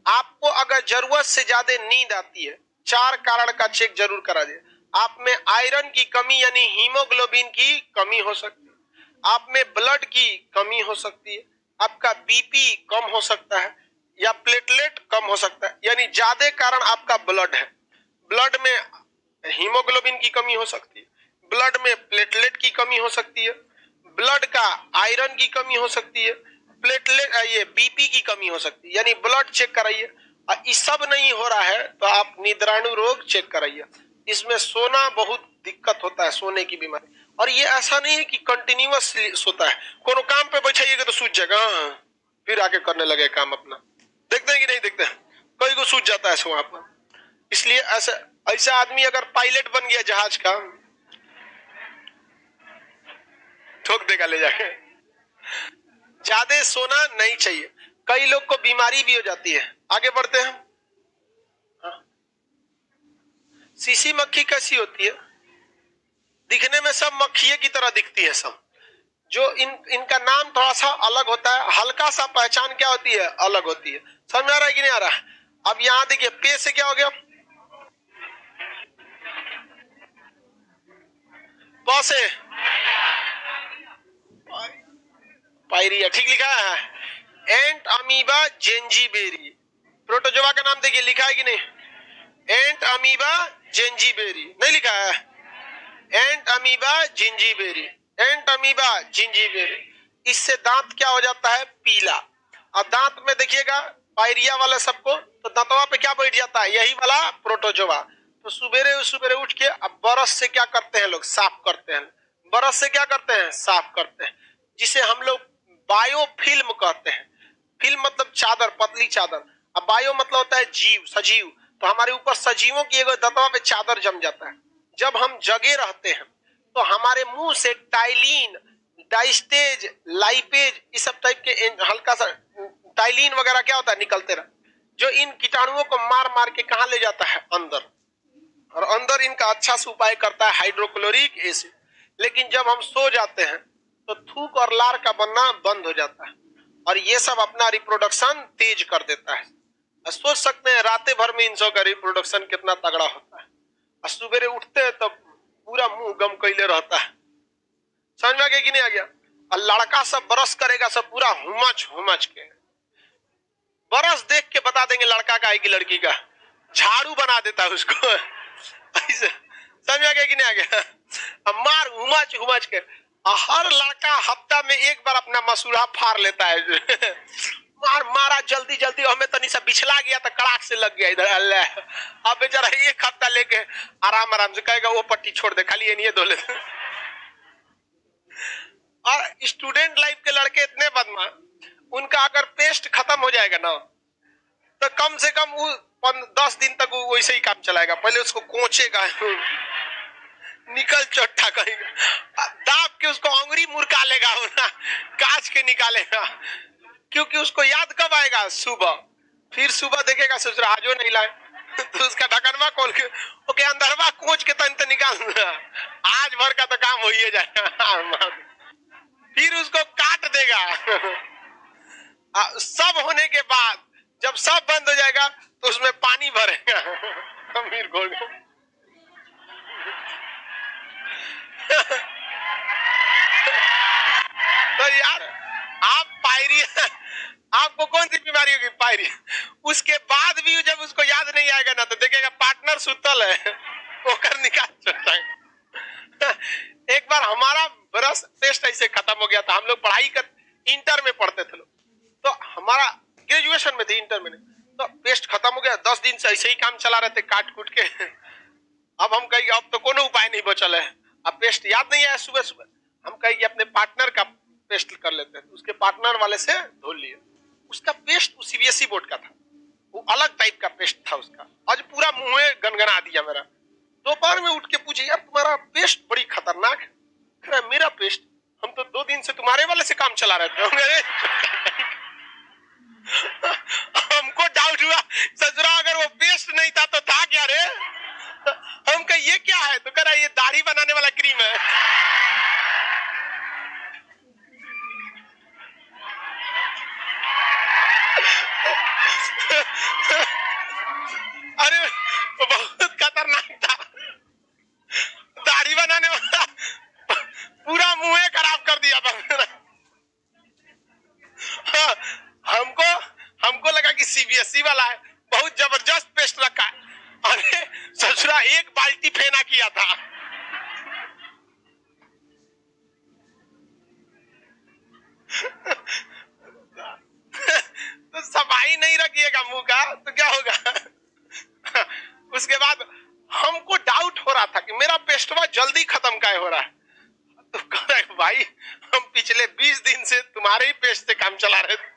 आपको अगर जरूरत से ज्यादा नींद आती है, 4 कारण का चेक जरूर करा दे। आप में आयरन की कमी यानी हीमोग्लोबिन की कमी हो सकती है, आप में ब्लड की कमी हो सकती है, आपका बीपी कम हो सकता है, या प्लेटलेट कम हो सकता है। यानी ज्यादा कारण आपका ब्लड है। ब्लड में हीमोग्लोबिन की कमी हो सकती है, ब्लड में प्लेटलेट की कमी हो सकती है, ब्लड का आयरन की कमी हो सकती है, प्लेटलेट ये बीपी की कमी हो सकती है। यानी ब्लड चेक कराइए। ये सब नहीं हो रहा है तो आप निद्राणु रोग चेक कराइए। इसमें सोना बहुत दिक्कत होता है, सोने की बीमारी। और ये ऐसा नहीं है कि कंटिन्यूअस सोता है। कोनो काम पे बैठाइएगा तो सूझ जाएगा, फिर आके करने लगे काम अपना। देखते हैं कि नहीं देखते हैं? कई को सूझ जाता है वहां पर। इसलिए ऐसा आदमी अगर पायलट बन गया जहाज का, ठोक देगा ले जाके। ज्यादा सोना नहीं चाहिए। कई लोग को बीमारी भी हो जाती है। आगे बढ़ते हैं। सीसी मक्खी कैसी होती है? दिखने में सब मक्खिए की तरह दिखती है सब। जो इनका नाम थोड़ा सा अलग होता है, हल्का सा पहचान क्या होती है? अलग होती है। समझ में आ रहा है कि नहीं आ रहा? अब यहां देखिए, पे से क्या हो गया? प से पायरिया, ठीक लिखा है। एंट अमीबा जेंजीबेरी। प्रोटोजोआ का नाम देखिए, लिखा है कि नहीं? एंट अमीबा जेंजीबेरी। नहीं लिखा है? एंट अमीबा जिंजीबेरी, एंट अमीबा जिंजीबेरी। इससे दांत क्या हो जाता है? पीला। और दांत में देखिएगा पायरिया वाला सबको, तो दांतवा पे क्या बैठ जाता है? यही वाला प्रोटोजोआ। तो सुबेरे उठ के अब ब्रश से क्या करते हैं लोग? साफ करते हैं। ब्रश से क्या करते हैं? साफ करते हैं, जिसे हम लोग बायोफिल्म कहते हैं। फिल्म मतलब चादर, पतली चादर। अब बायो मतलब होता है जीव, सजीव। तो हमारे ऊपर सजीवों की एगो दांतवा पे चादर जम जाता है। जब हम जगे रहते हैं तो हमारे मुंह से टाइलिन, डाइस्टेज, लाइपेज, इस सब टाइप के हल्का सा टाइलिन वगैरह क्या होता है? निकलते रहा, जो इन कीटाणुओं को मार मार के कहां ले जाता है? अंदर। और अंदर इनका अच्छा से उपाय करता है हाइड्रोक्लोरिक एसिड। लेकिन जब हम सो जाते हैं तो थूक और लार का बनना बंद हो जाता है, और ये सब अपना रिप्रोडक्शन तेज कर देता है। सोच सकते हैं रातें भर में इन सब का रिप्रोडक्शन कितना तगड़ा होता है। और सुबेरे उठते हैं तब पूरा मुंह गम कैले रहता है। समझ में आ गया कि नहीं आ गया? और लड़का सब ब्रश करेगा सब पूरा हुमच हुमच के, ब्रश देख के बता देंगे लड़का का है कि लड़की का, झाड़ू बना देता है उसको ऐसे। समझ में आ गया कि नहीं आ गया? मार हुमच हुमच के। हर लड़का हफ्ता में एक बार अपना मसूड़ा फाड़ लेता है मार मारा जल्दी जल्दी, हमें तनी सा बिछला गया तो कड़ाक से लग गया इधर। अल्लाह, अब बेचारा एक हफ्ता लेके आराम आराम से कहेगा वो पट्टी छोड़ दे, खाली ये नहीं धो ले। और स्टूडेंट लाइफ के लड़के इतने बदमाश, उनका अगर पेस्ट खत्म हो जाएगा ना तो कम से कम वो 10 दिन तक वो वैसे ही काम चलाएगा। पहले उसको कोचेगा, निकल चट्टा कहेगा, दाब के उसको अंगुरी मुरका लेगा ना, काच के निकालेगा, क्योंकि उसको याद कब आएगा? सुबह। फिर सुबह देखेगा ससुर आजो नहीं लाए तो उसका ढकनवा खोल के ओके अंदरवा कोच के तन निकाल, आज भर का तो काम हो ही जाएगा। फिर उसको काट देगा। सब होने के बाद जब सब बंद हो जाएगा तो उसमें पानी भरेगा अमीर घोल। तो यार आप पायरिया, आपको कौन सी बीमारी होगी? पायरिया। उसके बाद भी जब उसको याद नहीं आएगा ना तो देखेगा पार्टनर सुतल है, ओकर निकाल सकता है। एक बार हमारा ब्रश टेस्ट ऐसे खत्म हो गया था, हम लोग पढ़ाई कर इंटर में पढ़ते थे लोग, तो हमारा ग्रेजुएशन में थे, इंटर में नहीं, तो पेस्ट खत्म हो गया। 10 दिन से ऐसे ही काम चला रहे थे काट कूट के। अब हम कहेंगे अब तो कोनो उपाय नहीं बचल है, अब पेस्ट याद नहीं आया सुबह सुबह, हम कहेंगे अपने पार्टनर का पेस्ट कर लेते हैं। उसके पार्टनर वाले से धो लिए, उसका पेस्ट सीबीएसई बोर्ड का था, वो अलग टाइप का पेस्ट था उसका। आज पूरा मुंह गनगना दिया मेरा। दोपहर में उठ के पूछे यार तुम्हारा पेस्ट बड़ी खतरनाक है। कह रहा मेरा पेस्ट, हम तो 2 दिन से तुम्हारे वाले से काम चला रहे थे। हमको डाउट हुआ ससुरा अगर वो पेस्ट नहीं था तो था क्या रे? हम कहे ये क्या है? तो कह रहा ये दाढ़ी बनाने वाला क्रीम है। अरे बहुत खतरनाक था, दाढ़ी बनाने वाला, पूरा मुंह खराब कर दिया था। हाँ, हमको लगा कि सीबीएसई वाला है, बहुत जबरदस्त पेस्ट रखा है। अरे ससुरा एक बाल्टी फेना किया था। तो सफाई नहीं रखिएगा मुंह का तो क्या होगा? उसके बाद हमको डाउट हो रहा था कि मेरा पेस्टवा जल्दी खत्म काहे हो रहा है। तो कह रहा है भाई हम पिछले 20 दिन से तुम्हारे ही पेस्ट से काम चला रहे थे।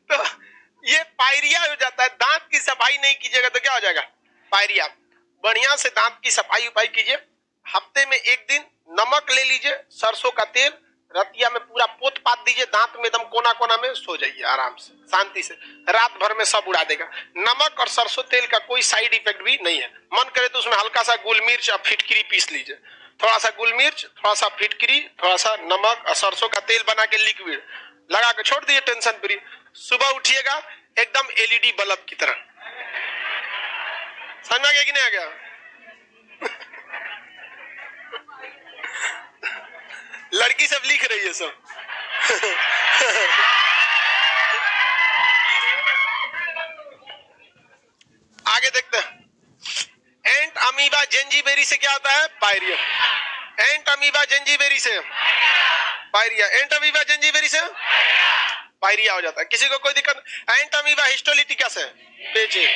तो ये पायरिया हो जाता है। दांत की सफाई नहीं कीजिएगा तो क्या हो जाएगा? पायरिया। बढ़िया से दांत की सफाई उपाई कीजिए। हफ्ते में 1 दिन नमक ले लीजिए, सरसों का तेल, रतिया में पूरा पोत पात दीजिए दांत में, एकदम कोना कोना में सो जाइए आराम से शांति से, रात भर में सब उड़ा देगा। नमक और सरसों तेल का कोई साइड इफेक्ट भी नहीं है। मन करे तो उसमें हल्का सा गुल मिर्च और फिटकरी पीस लीजिए, थोड़ा सा गुल मिर्च, थोड़ा सा फिटकरी, थोड़ा सा नमक और सरसों का तेल बना के लिक्विड लगा के छोड़ दिए, टेंशन फ्री। सुबह उठिएगा एकदम एलईडी बल्ब की तरह। समझ में आ गया कि नहीं आ गया? लड़की सब लिख रही है सब। आगे देखते हैं। एंट अमीबा जेंजीबेरी से क्या होता है? पायरिया। एंट अमीबा जेंजीबेरी से पायरिया। एंट अमीबा जेंजीबेरी से पायरिया हो जाता है। किसी को कोई दिक्कत? एंट अमीबा हिस्टोलिटिका से पेची,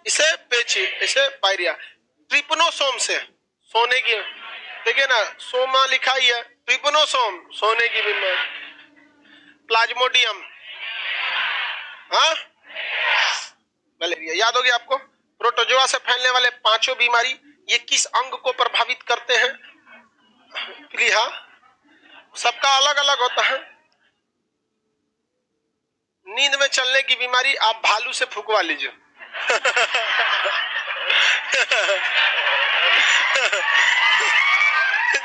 इसे पेची, इसे पायरिया। ट्रिपनोसोम से सोने की, देखिए ना सोमा लिखा ही है, ट्रिपनोसोम सोने की बीमारी। प्लाज्मोडियम, हाँ मलेरिया, याद हो गया आपको? प्रोटोजोआ से फैलने वाले 5 बीमारी ये किस अंग को प्रभावित करते हैं? प्लीहा, सबका अलग अलग होता है। नींद में चलने की बीमारी आप भालू से फुकवा लीजिए।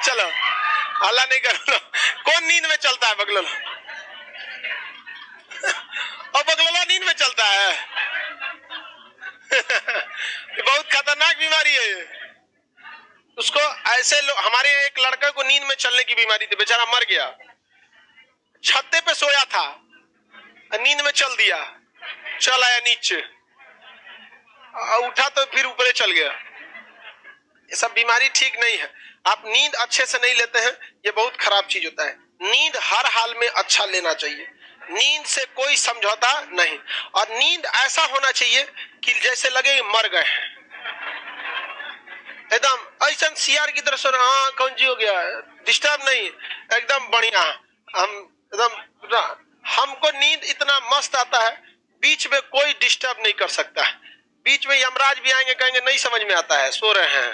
चलो हल्ला नहीं करो। कौन नींद में चलता है? बगलोला। और बगलोला नींद में चलता है। बीमारी है ये। उसको ऐसे लोग, हमारे यहाँ एक लड़का को नींद में चलने की बीमारी थी, बेचारा मर गया। छत्ते पे सोया था, नींद में चल दिया, चल आया नीचे, उठा तो फिर ऊपर चल गया। ये सब बीमारी ठीक नहीं है। आप नींद अच्छे से नहीं लेते हैं, ये बहुत खराब चीज होता है। नींद हर हाल में अच्छा लेना चाहिए, नींद से कोई समझौता नहीं। और नींद ऐसा होना चाहिए कि जैसे लगे मर गए, एकदम ऐसा सियार की तरह सो रहा, हाँ कौन जी हो गया, डिस्टर्ब नहीं, एकदम बढ़िया। हम एकदम, हमको नींद इतना मस्त आता है, बीच में कोई डिस्टर्ब नहीं कर सकता है। बीच में यमराज भी आएंगे, कहेंगे नहीं समझ में आता है, सो रहे हैं,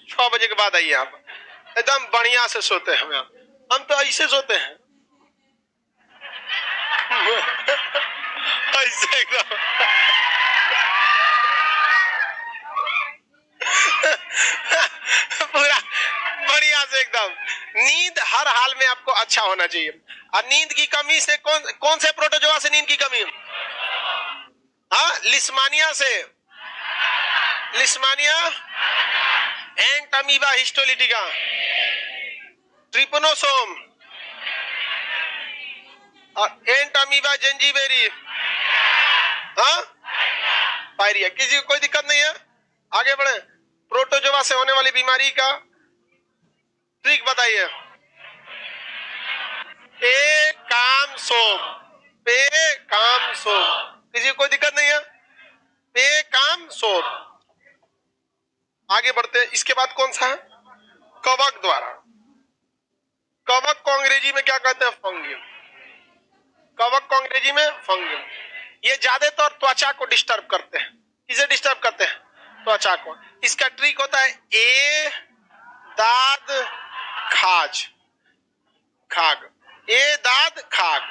6 बजे के बाद आइए आप। एकदम बढ़िया से सोते हैं हम तो ऐसे सोते हैं ऐसे एकदम पूरा बढ़िया से एकदम। नींद हर हाल में आपको अच्छा होना चाहिए। और नींद की कमी से कौन से प्रोटोजोआ से नींद की कमी? हाँ, लिस्मानिया से, लिस्मानिया, एंट अमीबा हिस्टोलिटिका, ट्रिपनोसोम और एंट अमीबा जेंजीबेरी, हाँ पायरिया। किसी को कोई दिक्कत नहीं है? आगे बढ़े। प्रोटोजोआ से होने वाली बीमारी का ट्रिक बताइए। पे काम सोम, पे काम सोम, किसी को कोई दिक्कत नहीं है? पे काम सोम। आगे बढ़ते हैं। इसके बाद कौन सा है? कवक द्वारा। कवक को अंग्रेजी में क्या कहते हैं? फंगियम। कवक को अंग्रेजी में फंगियम। ये ज्यादातर त्वचा को डिस्टर्ब करते हैं। किसे डिस्टर्ब करते हैं? त्वचा को। इसका ट्रिक होता है ए दाद खाज, खाग, ए दाद खाग।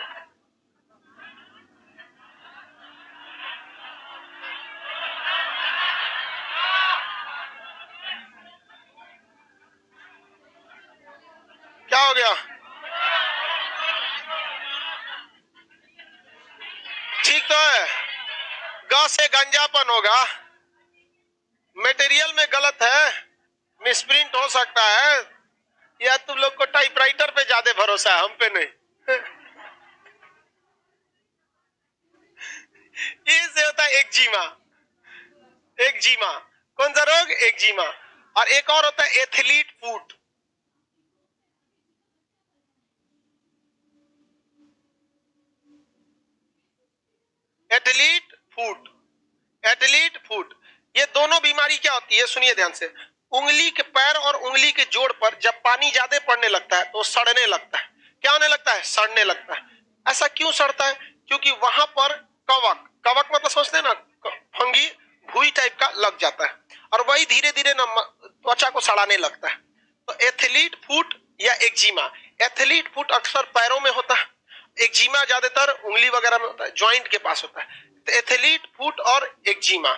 क्या हो गया? ठीक तो है। ग से गंजापन होगा, मटेरियल में गलत है, मिसप्रिंट हो सकता है, या तुम लोग को टाइपराइटर पे ज्यादा भरोसा है, हम पे नहीं। इससे होता है एक्जिमा। एक्जिमा कौन सा रोग? एक्जिमा। और एक और होता है athlete foot. Athlete foot, athlete foot. ये दोनों बीमारी क्या होती है? सुनिए ध्यान से। उंगली के पैर और उंगली के जोड़ पर जब पानी ज्यादा पड़ने लगता है तो सड़ने लगता है। क्या होने लगता है? सड़ने लगता है। ऐसा क्यों सड़ता है? क्योंकि वहां पर कवक, कवक मतलब समझते हैं ना, फंगी, भूई टाइप का लग जाता है और वही धीरे धीरे ना त्वचा को सड़ाने लगता है। तो एथलीट फुट या एक्जिमा। एथलीट फुट अक्सर पैरों में होता है, एक्जिमा ज्यादातर उंगली वगैरह में होता है, जॉइंट के पास होता है। तो एथलीट फुट और एक्जिमा,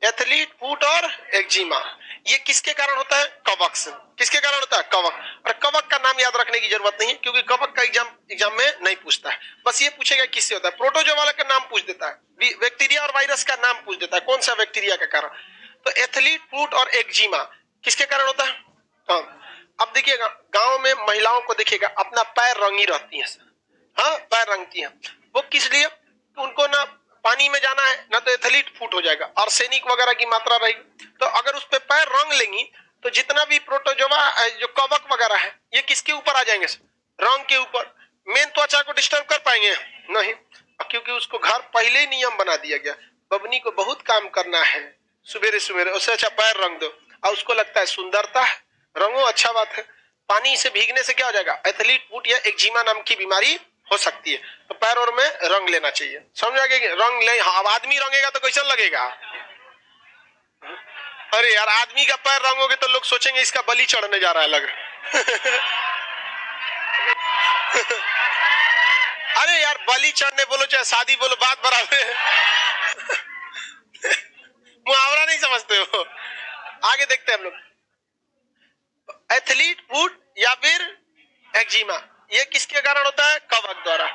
एथलीट फुट और एक्जिमा, ये किसके कारण होता है? कवक से। किसके कारण होता है? कवक। और कवक का नाम याद रखने की जरूरत नहीं है, क्योंकि कवक का एग्जाम में नहीं पूछता है। बस ये पूछेगा किससे होता है। प्रोटोजोआ वाला का नाम पूछ देता है, बैक्टीरिया और वायरस का नाम पूछ देता है, कौन सा बैक्टीरिया के कारण। तो एथलीट फुट और एक्जिमा किसके कारण होता है? हाँ। अब देखिएगा, गांव में महिलाओं को देखिएगा अपना पैर रंगी रहती है, हाँ पैर रंगती हैं। वो किस लिए? उनको ना पानी में जाना है, ना तो एथलीट फुट हो जाएगा, आर्सेनिक वगैरह की मात्रा रहेगी। तो अगर उस पे पैर रंग लेंगी तो जितना भी प्रोटोजोआ जो कवक वगैरह है, ये किसके ऊपर आ जाएंगे? रंग के ऊपर। मेन त्वचा को डिस्टर्ब कर पाएंगे? नहीं, क्योंकि उसको घर पहले ही नियम बना दिया गया, बबनी को बहुत काम करना है, सुबेरे सुबेरे, उससे अच्छा पैर रंग दो। और उसको लगता है सुंदरता है, रंगो, अच्छा बात है। पानी से भीगने से क्या हो जाएगा? एथलीट फुट या एक्जिमा नाम की बीमारी हो सकती है। तो पैर और में रंग लेना चाहिए, समझ आ गया? रंग ले। हाँ, अब आदमी रंगेगा तो कैसा लगेगा? अरे यार, आदमी का पैर रंगोगे तो लोग सोचेंगे इसका बलि चढ़ने जा रहा है, लग अरे यार, बलि चढ़ने बोलो चाहे शादी बोलो, बात बराबर है। मुहावरा नहीं समझते हो। आगे देखते हैं हम लोग। एथलीट फुट या फिर एक्जिमा, ये किसके कारण होता है? कवक द्वारा।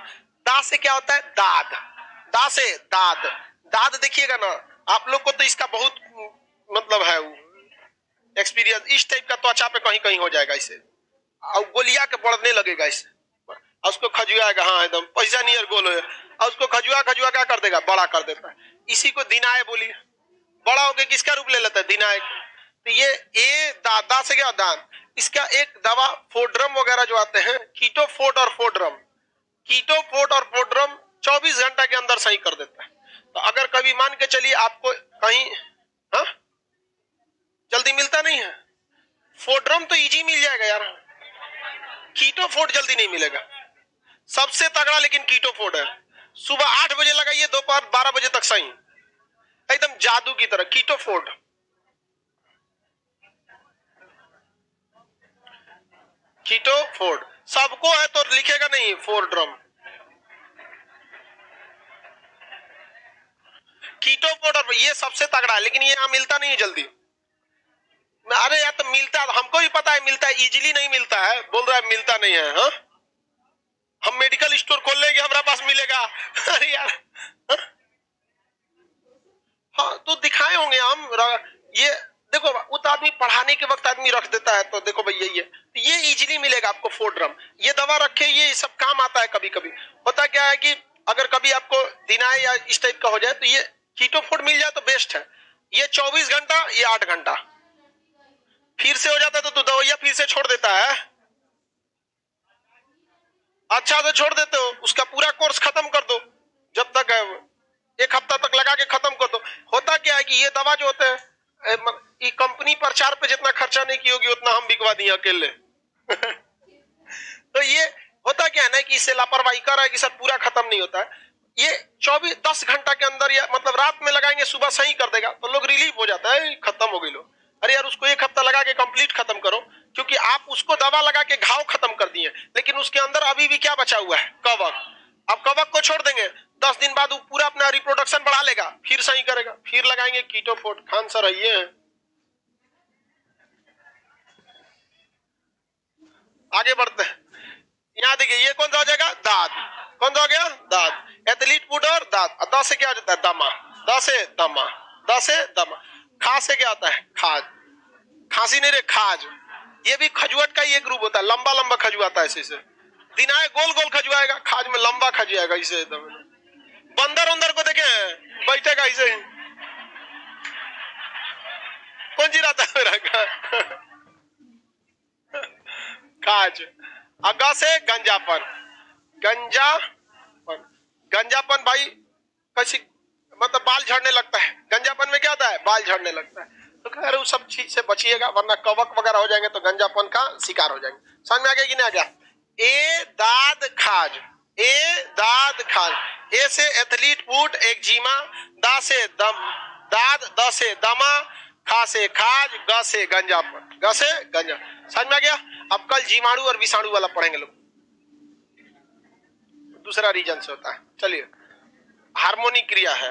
दा से क्या होता है? दाद। दा से दाद। दाद देखिएगा ना, आप लोग को तो इसका बहुत मतलब है। एक्सपीरियंस, इस टाइप का त्वचा पे कहीं कहीं हो जाएगा इसे, और गोलिया के बढ़ने लगेगा इसे, और उसको खजुआएगा, हाँ एकदम पैसा नियर गोल है, और उसको खजुआ खजुआ क्या कर देगा, बड़ा कर देता है। इसी को दिनाय बोलिए, बड़ा होकर किसका रूप ले लेता है, दिनाय। तो ये दादा से क्या दान, इसका एक दवा फोड्रम वगैरह जो आते हैं, कीटोफोर्ट और फोड्रम, कीटोफोर्ट और फोड्रम 24 घंटा के अंदर सही कर देता है। तो अगर कभी मान के चलिए आपको कहीं, हाँ जल्दी मिलता नहीं है, फोड्रम तो इजी मिल जाएगा यार, कीटोफोर्ट जल्दी नहीं मिलेगा। सबसे तगड़ा लेकिन कीटोफोर्ट है, सुबह 8 बजे लगाइए, दोपहर 12 बजे तक सही, एकदम जादू की तरह कीटोफोर्ट। कीटोफोर्ट सबको है तो लिखेगा नहीं फोड्रम, कीटोफोर्ट, और ये सबसे तगड़ा है, लेकिन ये यहाँ मिलता नहीं है जल्दी। अरे यार तो मिलता है, हमको भी पता है मिलता है, इजीली नहीं मिलता है, बोल रहा है मिलता नहीं है। हाँ हम मेडिकल स्टोर खोल लेंगे, हमारे पास मिलेगा। अरे यार हाँ तो दिखाए होंगे हम, ये देखो वो तो आदमी पढ़ाने के वक्त आदमी रख देता है, तो देखो भाई यही है, ये इजीली मिलेगा आपको फोड्रम, ये दवा रखे, ये सब काम आता है। कभी कभी होता क्या है कि अगर कभी आपको दिनाय या इस टाइप का हो जाए तो ये कीटोफोर्ट मिल जाए तो बेस्ट है। ये 24 घंटा, ये 8 घंटा, फिर से हो जाता है तो दवाइया फिर से छोड़ देता है, अच्छा से छोड़ देते हो, उसका पूरा कोर्स खत्म कर दो, जब तक है 1 हफ्ता तक लगा के खत्म कर दो। होता क्या है कि ये दवा जो होते हैं, ये कंपनी प्रचार पे जितना खर्चा नहीं की होगी उतना हम बिकवा दिए अकेले। तो ये होता क्या है ना कि इससे लापरवाही कर रहा है कि सर पूरा खत्म नहीं होता है, ये 10 घंटा के अंदर या मतलब रात में लगाएंगे, सुबह सही कर देगा, तो लोग रिलीफ हो जाता है, खत्म हो गई लो। अरे यार उसको 1 हफ्ता लगा के कंप्लीट खत्म करो, क्योंकि आप उसको दवा लगा के घाव खत्म कर दिए, लेकिन उसके अंदर अभी भी क्या बचा हुआ है, कवक। अब कवक को छोड़ देंगे, 10 दिन बाद वो पूरा अपना रिप्रोडक्शन बढ़ा लेगा, फिर सही करेगा, फिर लगाएंगे कीटोफोर्ट। खान सर ये है, आगे बढ़ते हैं। यहाँ देखिए ये कौन सा हो जाएगा, दाद, कौन सा हो गया, दाद, एथलीट पुडर दाद, द से क्या हो जाता है, दमा, द से दमा, द से दमा। खा से क्या आता है, खाज, खांसी नहीं रे खाज, ये भी खजुआट का ही एक ग्रुप होता है, लंबा लंबा खजुआता है ऐसे, दिनाय गोल गोल खजुआएगा, खाज में लंबा खजुआएगा इसे एकदम। बंदर उंदर को देखे बैठेगा ऐसे ही, कौन जी रहता है मेरा खाज। अगा से गंजापन, गंजापन, गंजापन भाई कैसी मतलब बाल झड़ने लगता है, गंजापन में क्या होता है, बाल झड़ने लगता है। तो कह रहे सब चीज से बचिएगा, वरना कवक वगैरह हो जाएंगे तो गंजापन का शिकार हो जाएंगे। समझ में आ गया कि नहीं आ गया। ए दाद खाज, ए दाद खाज, ए से एथलीट फूट एक्जिमा, दा से दम दाद, द से दमा, खा से खाज, ग से गंजापन, ग से गंजा। समझ में आ गया। अब कल जीवाणु और विषाणु वाला पढ़ेंगे लोग, दूसरा रीजन से होता है। चलिए हार्मोनिक क्रिया है।